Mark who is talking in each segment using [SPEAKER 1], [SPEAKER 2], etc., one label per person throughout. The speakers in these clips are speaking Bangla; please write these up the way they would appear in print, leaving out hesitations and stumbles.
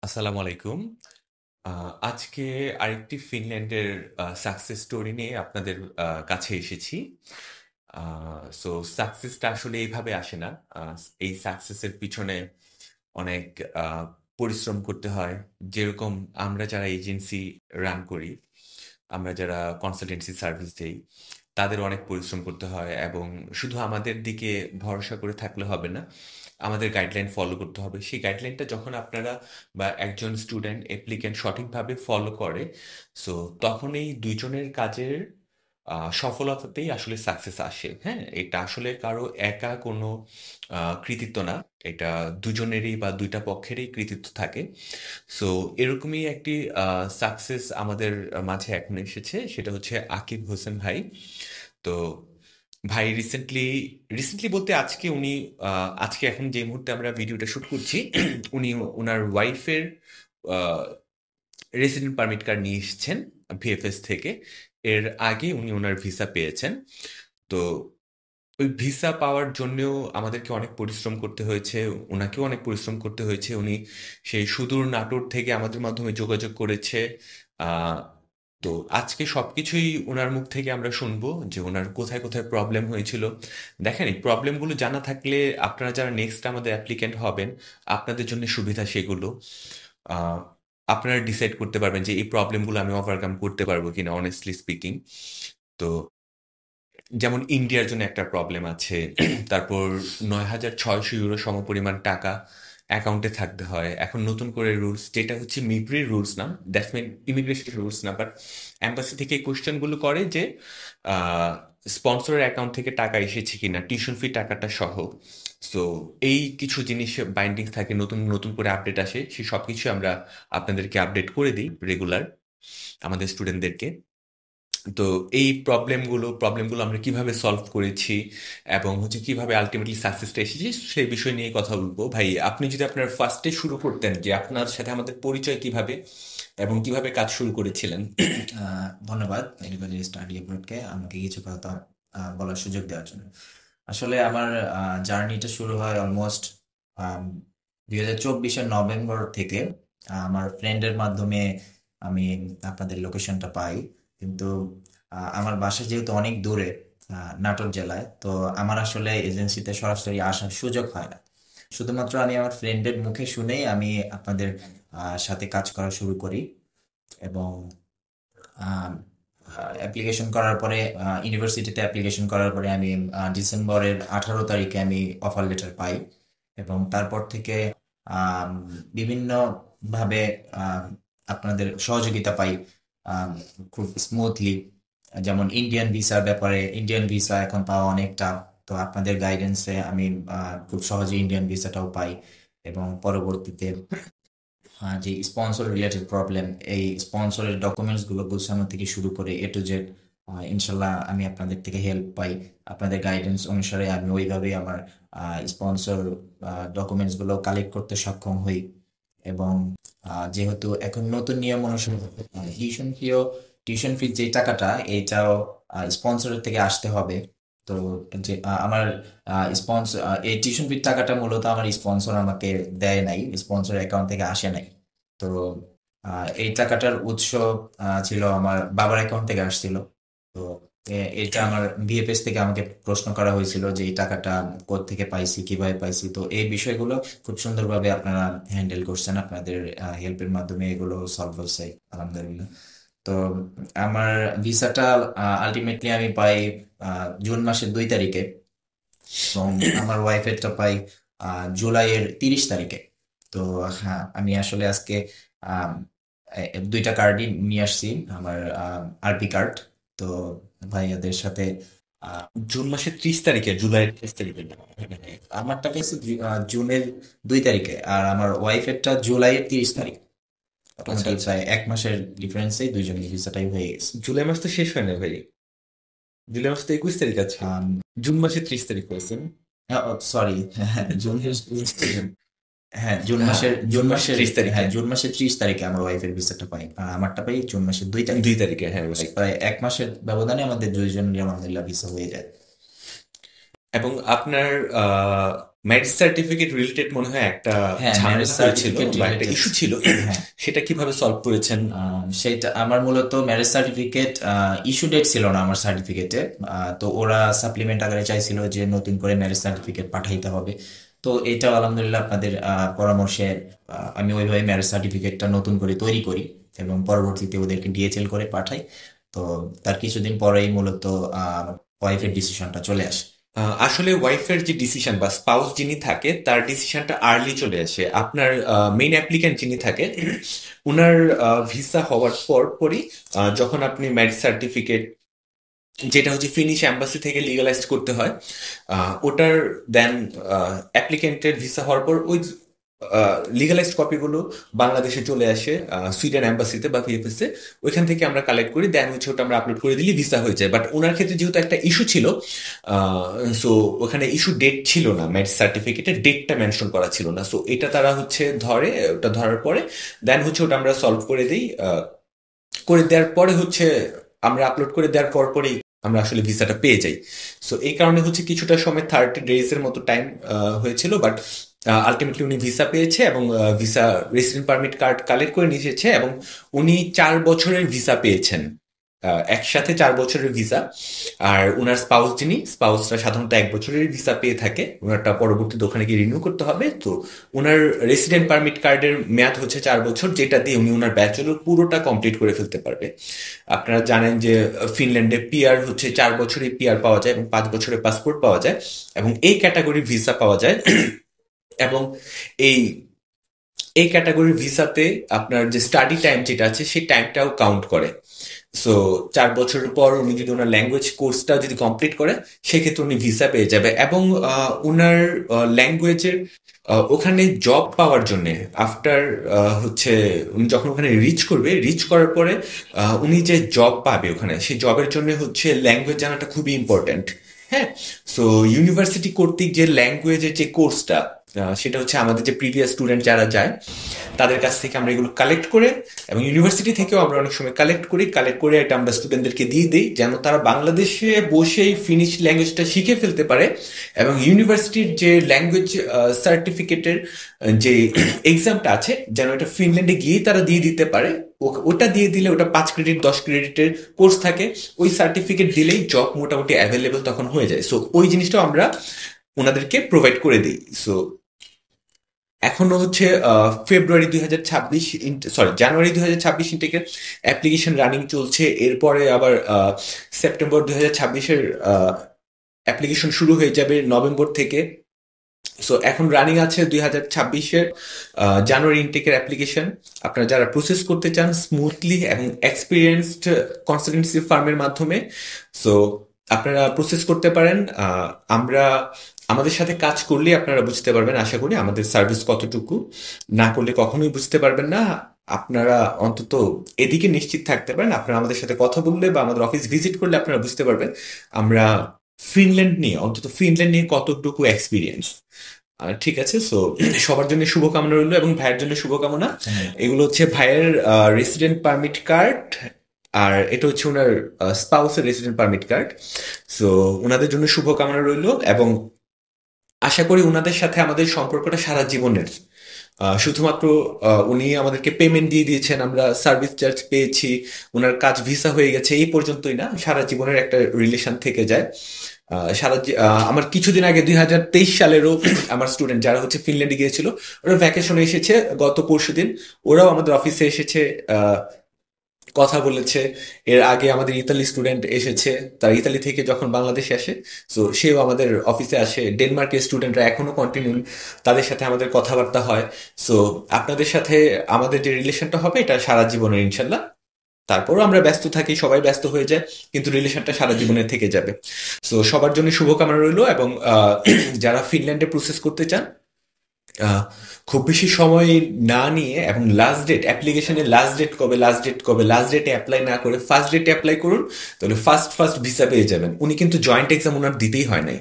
[SPEAKER 1] আসসালামু আলাইকুম। আ আজকে আরেকটি ফিনল্যান্ডের সাকসেস স্টোরি নিয়ে আপনাদের কাছে এসেছি। আ সো সাকসেসটা আসলে এইভাবে আসে না। আ এই সাকসেসের পিছনে অনেক আ পরিশ্রম করতে হয়। যেরকম আমরা যারা এজেন্সি রান করি, আমরা যারা কনসালটেন্সি সার্ভিস দেই, তাদের অনেক পরিশ্রম করতে হয় এবং শুধু আমাদের দিকে ভরসা করে থাকলে হবে না। আমাদের গাইডলাইন ফলো করতে হবে। সেই গাইডলাইনটা যখন আপনারা বা একজন স্টুডেন্ট অ্যাপ্লিক্যান্ট সঠিকভাবে ফলো করে, সো তখন এই ২ জনের কাজের সফলতাতেই আসলে সাকসেস আসে। হ্যাঁ? এটা আসলে কারো একা কোনো কৃতিত্ব না। এটা দুজনেরই বা ২ টা পক্ষেরই কৃতিত্ব থাকে। সো এরকমই একটি সাকসেস আমাদের মাঝে এখন এসেছে। সেটা হচ্ছে আকিব হোসেন ভাই। তো ভাই রিসেন্টলি বলতে আজকে উনি আজকে এখন যে মুহূর্তে আমরা ভিডিওটা শুট করছি উনি ওনার ওয়াইফের রেসিডেন্ট পারমিট কার্ড নিয়ে এসেছেন ভিএফএস থেকে। এর আগে উনি ওনার ভিসা পেয়েছেন। তো ওই ভিসা পাওয়ার জন্যেও আমাদেরকে অনেক পরিশ্রম করতে হয়েছে, ওনাকেও অনেক পরিশ্রম করতে হয়েছে। উনি সেই সুদূর নাটোর থেকে আমাদের মাধ্যমে যোগাযোগ করেছে। আহ, তো আজকে সবকিছুই ওনার মুখ থেকে আমরা শুনবো যে ওনার কোথায় কোথায় প্রবলেম হয়েছিল। দেখেন, এই প্রবলেমগুলো জানা থাকলে আপনারা যারা নেক্সট আমাদের অ্যাপ্লিক্যান্ট হবেন, আপনাদের জন্য সুবিধা সেগুলো। আহ, আপনারা ডিসাইড করতে পারবেন যে এই প্রবলেমগুলো আমি ওভারকাম করতে পারবো কিনা, অনেস্টলি স্পিকিং। তো যেমন ইন্ডিয়ার জন্য একটা প্রবলেম আছে। তারপর ৯,৬০০ ইউরো সমপরিমাণ টাকা অ্যাকাউন্টে থাকতে হয়। এখন নতুন করে রুলস, যেটা হচ্ছে মিব্রির রুলস না, দ্যাটস মিন ইমিগ্রেশন রুলস না, বাট অ্যাম্বাসি থেকে এই কোয়েশ্চেনগুলো করে যে স্পন্সরের অ্যাকাউন্ট থেকে টাকা এসেছে কিনা, টিউশন ফি টাকাটা সহ। সো এই কিছু জিনিস বাইন্ডিং থাকে, নতুন নতুন করে আপডেট আসে, সে সব কিছু আমরা আপনাদেরকে আপডেট করে দিই রেগুলার আমাদের স্টুডেন্টদেরকে। তো এই প্রবলেমগুলো আমরা কিভাবে সলভ করেছি এবং হচ্ছে কিভাবে আলটিমেটলি সাকসেসটা এসেছি, সেই বিষয় নিয়ে কথা বলবো। ভাই, আপনি যদি আপনার ফার্স্টে শুরু করতেন যে আপনার সাথে আমাদের পরিচয় কিভাবে এবং কিভাবে কাজ শুরু করেছিলেন।
[SPEAKER 2] ধন্যবাদ এনিবাডি স্টাডি অ্যাব্রডকে আমাকে কিছু কথা বলার সুযোগ দেওয়ার জন্য। আসলে আমার জার্নিটা শুরু হয় অলমোস্ট 2024-এর নভেম্বর থেকে। আমার ফ্রেন্ডের মাধ্যমে আমি আপনাদের লোকেশনটা পাই, কিন্তু আমার বাসা যেহেতু অনেক দূরে, নাটোর জেলায়, তো আমার আসলে এজেন্সিতে সরাসরি আসার সুযোগ হয় না। শুধুমাত্র আমি আমার ফ্রেন্ডের মুখে শুনেই আমি আপনাদের সাথে কাজ করা শুরু করি। এবং অ্যাপ্লিকেশন করার পরে, ইউনিভার্সিটিতে অ্যাপ্লিকেশন করার পরে আমি ডিসেম্বরের 18 তারিখে আমি অফার লেটার পাই। এবং তারপর থেকে আম, বিভিন্নভাবে আম, আপনাদের সহযোগিতা পাই আম, খুব স্মুথলি। যেমন ইন্ডিয়ান ভিসার ব্যাপারে, ইন্ডিয়ান ভিসা এখন পাওয়া অনেক টাফ। তো আপনাদের গাইডেন্সে আমি খুব সহজে ইন্ডিয়ান ভিসাটাও পাই। এবং পরবর্তীতে যে স্পন্সর রিলেটেড প্রবলেম, এই স্পন্সরের ডকুমেন্টসগুলো গোছানো থেকে শুরু করে A to Z, ইনশাল্লাহ আমি আপনাদের থেকে হেল্প পাই। আপনাদের গাইডেন্স অনুসারে আমি ওইভাবে আমার স্পন্সর ডকুমেন্টসগুলো কালেক্ট করতে সক্ষম হই। এবং যেহেতু এখন নতুন নিয়ম অনুসারে টিউশন ফিও টিউশন ফির যে টাকাটা, এইটাও স্পন্সরের থেকে আসতে হবে। তো যে আমার স্পন্সর, এই টিউশন ফির টাকাটা মূলত আমার স্পন্সর আমাকে দেয় নাই, স্পন্সর অ্যাকাউন্ট থেকে আসে নাই। তো এই টাকাটার উৎস ছিল আমার বাবার অ্যাকাউন্ট থেকে আসছিল। তো এটা আমার বিএফএস থেকে আমাকে প্রশ্ন করা হয়েছিল যে এই টাকাটা কোত্থেকে পাইছি, কিভাবে পাইছি। তো এই বিষয়গুলো খুব সুন্দরভাবে আপনারা হ্যান্ডেল করছেন, আপনাদের হেল্পের মাধ্যমে এগুলো সলভ হয়েছে আলহামদুলিল্লাহ। তো আমার ভিসাটা আলটিমেটলি আমি পাই জুন মাসের 2 তারিখে। এবং আমার ওয়াইফেরটা পাই জুলাইয়ের 30 তারিখে। তো হ্যাঁ, আমি আসলে আজকে আম, দুইটা কার্ডই নিয়ে আসছি, আমার আরবি কার্ড। তো ভাইয়াদের সাথে আহ,
[SPEAKER 1] জুন মাসের 30 তারিখে, জুলাইয়ের 30 তারিখে না?
[SPEAKER 2] আমারটা পেয়েছি জুনের 2 তারিখে, আর আমার ওয়াইফেরটা জুলাইয়ের 30 তারিখ।
[SPEAKER 1] আচ্ছা,
[SPEAKER 2] মোটামুটি
[SPEAKER 1] আচ্ছা।
[SPEAKER 2] প্রায় 1 মাসের ডিফারেন্সেই দুইজনের ভিসাটাই হয়ে গেছে।
[SPEAKER 1] জুলাই মাস তো শেষ হয় না ভাই। জুলাই মাস তো 21 তারিখ আছে। জুন মাসের 30 তারিখ হয়েছে।
[SPEAKER 2] সরি, জুনের হ্যাঁ,
[SPEAKER 1] জুন মাসের 30 তারিখে।
[SPEAKER 2] জুন মাসের 30 তারিখে আমার ওয়াইফের ভিসাটা পাই, আর আমারটা পাই জুন মাসের 2 তারিখে।
[SPEAKER 1] 2 তারিখে, হ্যাঁ, রাইট।
[SPEAKER 2] প্রায় 1 মাসের ব্যবধানে আমাদের দুইজনের আলহামদুলিল্লাহ ভিসা হয়ে যায়।
[SPEAKER 1] এবং আপনার ম্যারেজ সার্টিফিকেট রিলেটেড মনে হয় একটা
[SPEAKER 2] হ্যাঁ, ম্যারেজ
[SPEAKER 1] ঝামেলা হয়েছিল
[SPEAKER 2] সার্টিফিকেট
[SPEAKER 1] বা একটা
[SPEAKER 2] রিলেটেড।
[SPEAKER 1] ইস্যু ছিল,
[SPEAKER 2] হ্যাঁ,
[SPEAKER 1] সেটা কিভাবে সলভ করেছেন?
[SPEAKER 2] সেটা আমার মূলত ম্যারেজ সার্টিফিকেট ইস্যু ডেট ছিল না আমার সার্টিফিকেটে। তো ওরা সাপ্লিমেন্ট আকারে চাইছিল যে নতুন করে ম্যারেজ সার্টিফিকেট পাঠাইতে হবে। তো এটা আলহামদুলিল্লাহ আপনাদের পরামর্শে আমি ওইভাবে ম্যারেজ সার্টিফিকেটটা নতুন করে তৈরি করি এবং পরবর্তীতে ওদেরকে ডিএচএল করে পাঠাই। তো তার কিছুদিন পরেই মূলত ওয়াইফের ডিসিশনটা চলে আসে।
[SPEAKER 1] আসলে ওয়াইফের যে ডিসিশন বা স্পাউস যিনি থাকে তার ডিসিশনটা আর্লি চলে আসে। আপনার মেইন অ্যাপ্লিক্যান্ট যিনি থাকে উনার ভিসা হওয়ার পরই যখন আপনি ম্যারেজ সার্টিফিকেট, যেটা হচ্ছে ফিনিশ এম্বাসি থেকে লিগালাইজ করতে হয়, ওটার দেন অ্যাপ্লিকেন্টের ভিসা হওয়ার পর ওই লিগালাইজড কপিগুলো বাংলাদেশে চলে আসে সুইডেন এম্বাসিতে বা ভিএফএস এ। ওইখান থেকে আমরা কালেক্ট করি, দেন হচ্ছে ওটা আমরা আপলোড করে দিলে ভিসা হয়ে যায়। বাট ওনার ক্ষেত্রে যেহেতু একটা ইস্যু ছিল, সো ওখানে ইস্যু ডেট ছিল না, ম্যারেজ সার্টিফিকেটে ডেটটা মেনশন করা ছিল না। সো এটা তারা হচ্ছে ধরে, ওটা ধরার পরে দেন হচ্ছে ওটা আমরা সলভ করে দিই। করে দেওয়ার পরে হচ্ছে আমরা আপলোড করে দেওয়ার পরই আমরা আসলে ভিসাটা পেয়ে যাই। সো এই কারণে হচ্ছে কিছুটা সময় 30 ডেজ এর মতো টাইম হয়েছিল, বাট আলটিমেটলি উনি ভিসা পেয়েছে এবং visa resident permit card collect করে নিয়ে এসেছে এবং উনি 4 বছরের ভিসা পেয়েছেন, একসাথে 4 বছরের ভিসা। আর উনার স্পাউস যিনি, স্পাউসরা সাধারণত 1 বছরের ভিসা পেয়ে থাকে, ওনারটা পরবর্তীতে ওখানে গিয়ে রিনিউ করতে হবে। তো উনার রেসিডেন্ট পারমিট কার্ডের মেয়াদ হচ্ছে 4 বছর, যেটা দিয়ে উনি উনার ব্যাচেলর পুরোটা কমপ্লিট করে ফেলতে পারবে। আপনারা জানেন যে ফিনল্যান্ডে পিআর হচ্ছে 4 বছরের পিআর পাওয়া যায় এবং 5 বছরের পাসপোর্ট পাওয়া যায় এবং এই ক্যাটাগরির ভিসা পাওয়া যায়। এবং এই এই ক্যাটাগরির ভিসাতে আপনার যে স্টাডি টাইম যেটা আছে সেই টাইমটাও কাউন্ট করে। সো 4 বছরের পর উনি যদি ওনার ল্যাঙ্গুয়েজ কোর্সটা যদি কমপ্লিট করে, সেক্ষেত্রে উনি ভিসা পেয়ে যাবে। এবং ওনার ল্যাঙ্গুয়েজের ওখানে জব পাওয়ার জন্য আফটার হচ্ছে উনি যখন ওখানে রিচ করবে, রিচ করার পরে উনি যে জব পাবে ওখানে, সেই জবের জন্য হচ্ছে ল্যাঙ্গুয়েজ জানাটা খুবই ইম্পর্ট্যান্ট। হ্যাঁ, সো ইউনিভার্সিটি কর্তৃক যে ল্যাঙ্গুয়েজের যে কোর্সটা, সেটা হচ্ছে আমাদের যে প্রিভিয়াস স্টুডেন্ট যারা যায় তাদের কাছ থেকে আমরা এগুলো কালেক্ট করে, এবং ইউনিভার্সিটি থেকেও আমরা অনেক সময় কালেক্ট করে এটা আমরা স্টুডেন্টদেরকে দিয়ে দিই, যেন তারা বাংলাদেশে বসেই ফিনিশ ল্যাঙ্গুয়েজটা শিখে ফেলতে পারে। এবং ইউনিভার্সিটির যে ল্যাঙ্গুয়েজ সার্টিফিকেটের যে এক্সামটা আছে, যেন এটা ফিনল্যান্ডে গিয়েই তারা দিয়ে দিতে পারে। ওটা দিয়ে দিলে ওটা 5 ক্রেডিট 10 ক্রেডিটের কোর্স থাকে, ওই সার্টিফিকেট দিলেই জব মোটামুটি অ্যাভেলেবল তখন হয়ে যায়। সো ওই জিনিসটাও আমরা ওনাদেরকে প্রোভাইড করে দিই। সো এখনো হচ্ছে জানুয়ারি 2026 ইনটেকের অ্যাপ্লিকেশন রানিং চলছে। এরপরে আবার সেপ্টেম্বর 2026-এর অ্যাপ্লিকেশন শুরু হয়ে যাবে নভেম্বর থেকে। সো এখন রানিং আছে 2026-এর জানুয়ারি ইনটেকের অ্যাপ্লিকেশন। আপনারা যারা প্রসেস করতে চান স্মুথলি এবং এক্সপিরিয়েন্সড কনসালটেন্সি ফার্মের মাধ্যমে, সো আপনারা প্রসেস করতে পারেন। আমরা আমাদের সাথে কাজ করলে আপনারা বুঝতে পারবেন, আশা করি, আমাদের সার্ভিস কতটুকু। না করলে কখনোই বুঝতে পারবেন না। আপনারা অন্তত এদিকে নিশ্চিত থাকতে পারেন, আপনারা আমাদের সাথে কথা বললে বা আমাদের অফিস ভিজিট করলে আপনারা বুঝতে পারবেন আমরা ফিনল্যান্ড নিয়ে কতটুকু এক্সপিরিয়েন্স। ঠিক আছে, সো সবার জন্য শুভকামনা রইলো এবং ভাইয়ের জন্য শুভকামনা। এগুলো হচ্ছে ভাইয়ের রেসিডেন্ট পারমিট কার্ড, আর এটা হচ্ছে ওনার স্পাউসের রেসিডেন্ট পারমিট কার্ড। সো ওনাদের জন্য শুভকামনা রইলো এবং আশা করি ওনাদের সাথে আমাদের সম্পর্কটা সারা জীবনের। শুধুমাত্র উনি আমাদেরকে পেমেন্ট দিয়ে দিয়েছেন, আমরা সার্ভিস চার্জ পেয়েছি, ওনার কাজ ভিসা হয়ে গেছে, এই পর্যন্তই না, সারা জীবনের একটা রিলেশন থেকে যায়। আমার কিছুদিন আগে 2023 সালেরও আমার স্টুডেন্ট যারা হচ্ছে ফিনল্যান্ডে গিয়েছিল, ওরা ভ্যাকেশনে এসেছে গত পরশুদিন, ওরাও আমাদের অফিসে এসেছে, কথা বলেছে। এর আগে আমাদের ইতালি স্টুডেন্ট এসেছে, তার ইতালি থেকে যখন বাংলাদেশে আসে, সো সেও আমাদের অফিসে আসে। ডেনমার্কের স্টুডেন্টরা এখনো কন্টিনিউ, তাদের সাথে আমাদের কথাবার্তা হয়। সো আপনাদের সাথে আমাদের যে রিলেশনটা হবে এটা সারা জীবনের ইনশাল্লাহ। তারপরও আমরা ব্যস্ত থাকি, সবাই ব্যস্ত হয়ে যায়, কিন্তু রিলেশনটা সারা জীবনের থেকে যাবে। সো সবার জন্য শুভকামনা রইলো এবং যারা ফিনল্যান্ডে প্রসেস করতে চান খুব বেশি সময় না নিয়ে এবং লাস্ট ডেট অ্যাপ্লিকেশনের লাস্ট ডেট কবে, লাস্ট ডেট কবে, লাস্ট ডেটে অ্যাপ্লাই না করে ফার্স্ট ডেটে অ্যাপ্লাই করুন, তাহলে ফার্স্ট ফার্স্ট ভিসা পেয়ে যাবেন। উনি কিন্তু জয়েন্ট এক্সাম ওনার দিতেই হয় নাই,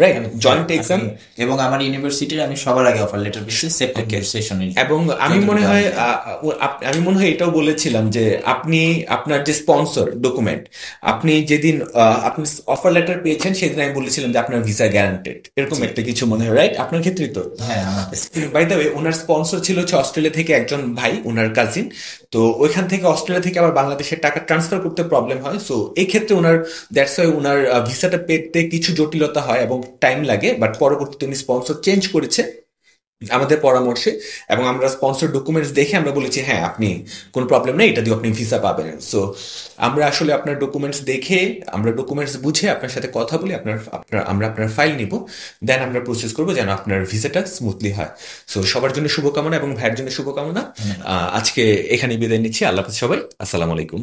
[SPEAKER 1] রাইট? জয়েন্ট এক্সাম
[SPEAKER 2] এবং আমার ইউনিভার্সিটির আমি সবার আগে অফার লেটার পেয়েছি সেপ্টেম্বর সেশনে।
[SPEAKER 1] এবং আমি মনে হয় এটাও বলেছিলাম যে আপনি আপনার যে স্পন্সর ডকুমেন্ট, আপনি যেদিন আপনি অফার লেটার পেয়েছেন সেদিন আমি বলেছিলাম যে আপনার ভিসা গ্যারান্টেড, এরকম একটা কিছু মনে হয়, রাইট? আপনার ক্ষেত্রেই তো?
[SPEAKER 2] হ্যাঁ,
[SPEAKER 1] বাই দ্য ওয়ে, ওনার স্পন্সর ছিল হচ্ছে অস্ট্রেলিয়া থেকে একজন ভাই, ওনার কাজিন। তো ওইখান থেকে অস্ট্রেলিয়া থেকে আবার বাংলাদেশের টাকা ট্রান্সফার করতে প্রবলেম হয়, সো এই ক্ষেত্রে ওনার দ্যাটস ওয়াই ওনার ভিসাটা পেতে কিছু জটিলতা হয় এবং টাইম লাগে, বাট পরবর্তীতে উনি স্পন্সর চেঞ্জ করেছে আমাদের পরামর্শে, এবং আমরা স্পন্সর ডকুমেন্টস দেখে আমরা বলেছি হ্যাঁ আপনি কোনো প্রবলেম নেই, এটা দিয়ে আপনি ভিসা পাবেন। সো আমরা আসলে আপনার ডকুমেন্টস দেখে, আমরা ডকুমেন্টস বুঝে আপনার সাথে কথা বলে আমরা আপনার ফাইল নিব, দেন আমরা প্রসেস করবো যেন আপনার ভিসাটা স্মুথলি হয়। সো সবার জন্য শুভকামনা এবং ভাইয়ের জন্য শুভকামনা। আজকে এখানে বিদায় নিচ্ছি। আল্লাহ হাফেজ সবাই, আসসালামু আলাইকুম।